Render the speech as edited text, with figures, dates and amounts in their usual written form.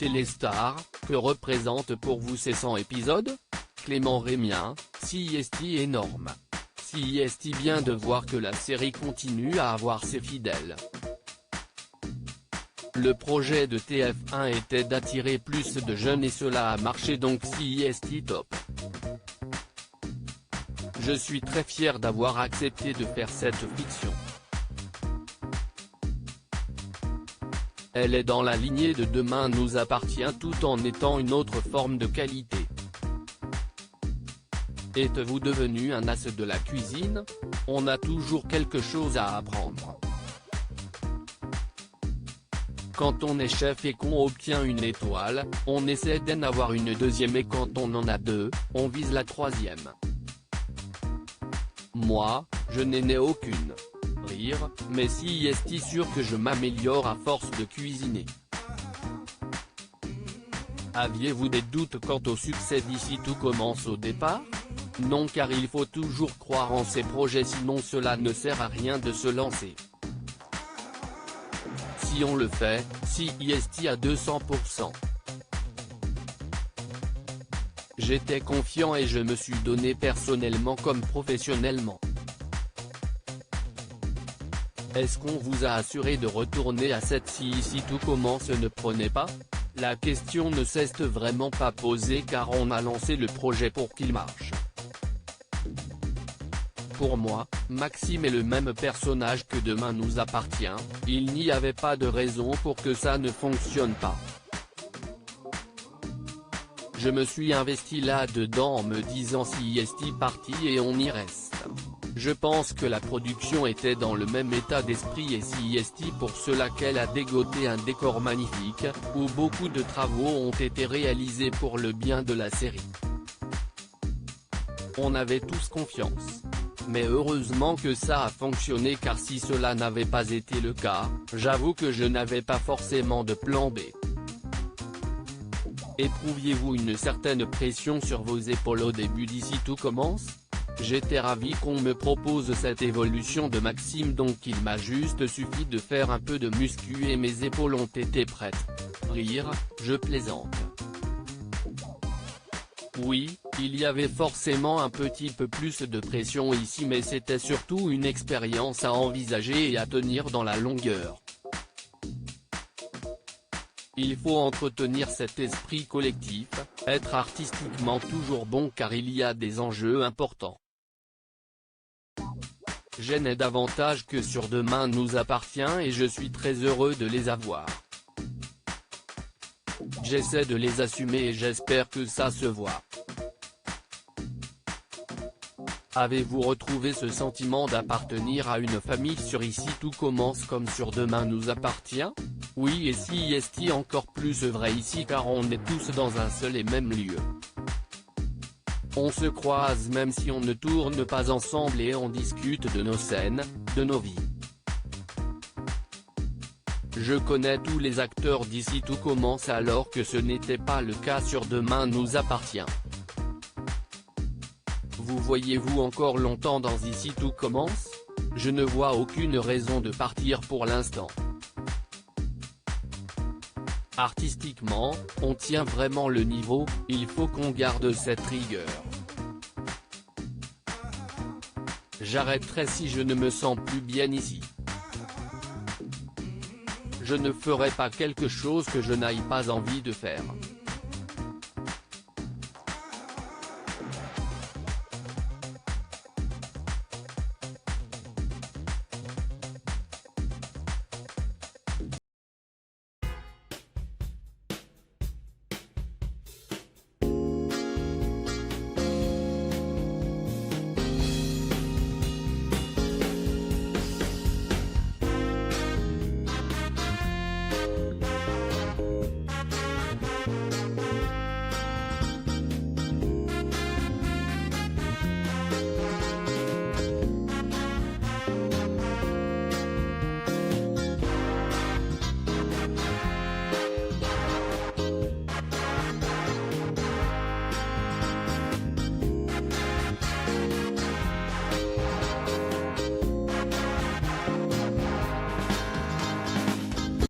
Téléstar, que représente pour vous ces 100 épisodes? Clément Rémien, CIST énorme. CIST vient de voir que la série continue à avoir ses fidèles. Le projet de TF1 était d'attirer plus de jeunes et cela a marché donc CIST top. Je suis très fier d'avoir accepté de faire cette fiction. Elle est dans la lignée de Demain nous appartient tout en étant une autre forme de qualité. Êtes-vous devenu un as de la cuisine? On a toujours quelque chose à apprendre. Quand on est chef et qu'on obtient une étoile, on essaie d'en avoir une deuxième et quand on en a deux, on vise la troisième. Moi, je n'en ai aucune. Rire, mais si est-il sûr que je m'améliore à force de cuisiner. Aviez-vous des doutes quant au succès d'Ici tout commence au départ? Non, car il faut toujours croire en ses projets sinon cela ne sert à rien de se lancer. Si on le fait, CIST à 200%. J'étais confiant et je me suis donné personnellement comme professionnellement. Est-ce qu'on vous a assuré de retourner à cette si ici tout commence ne prenez pas? La question ne s'est vraiment pas posée car on a lancé le projet pour qu'il marche. Pour moi, Maxime est le même personnage que Demain nous appartient, il n'y avait pas de raison pour que ça ne fonctionne pas. Je me suis investi là-dedans en me disant CIST parti et on y reste. Je pense que la production était dans le même état d'esprit et CIST pour cela qu'elle a dégoté un décor magnifique, où beaucoup de travaux ont été réalisés pour le bien de la série. On avait tous confiance. Mais heureusement que ça a fonctionné car si cela n'avait pas été le cas, j'avoue que je n'avais pas forcément de plan B. Éprouviez-vous une certaine pression sur vos épaules au début d'Ici tout commence? J'étais ravi qu'on me propose cette évolution de Maxime donc il m'a juste suffi de faire un peu de muscu et mes épaules ont été prêtes. Rire, je plaisante. Oui, il y avait forcément un petit peu plus de pression ici mais c'était surtout une expérience à envisager et à tenir dans la longueur. Il faut entretenir cet esprit collectif, être artistiquement toujours bon car il y a des enjeux importants. Je n'ai davantage que sur Demain nous appartient et je suis très heureux de les avoir. J'essaie de les assumer et j'espère que ça se voit. Avez-vous retrouvé ce sentiment d'appartenir à une famille sur Ici tout commence comme sur Demain nous appartient? Oui et si est-il encore plus vrai ici car on est tous dans un seul et même lieu. On se croise même si on ne tourne pas ensemble et on discute de nos scènes, de nos vies. Je connais tous les acteurs d'Ici tout commence alors que ce n'était pas le cas sur Demain nous appartient. Vous voyez-vous encore longtemps dans Ici tout commence? Je ne vois aucune raison de partir pour l'instant. Artistiquement, on tient vraiment le niveau, il faut qu'on garde cette rigueur. J'arrêterai si je ne me sens plus bien ici. Je ne ferai pas quelque chose que je n'aille pas envie de faire.